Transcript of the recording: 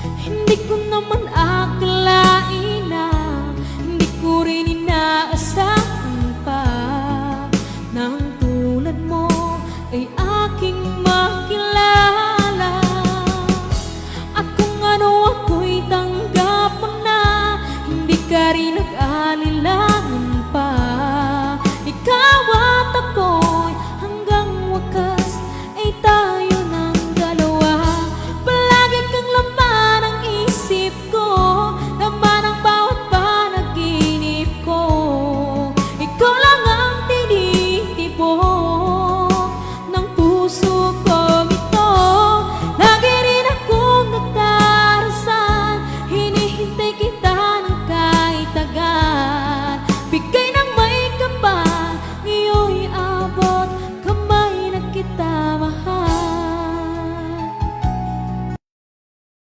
Hindi ko naman akalain na hindi ko rin inaasahan pa na ang tulad mo ay aking makilala. At kung ano ako'y tanggap mo na, hindi ka rin nag-alala.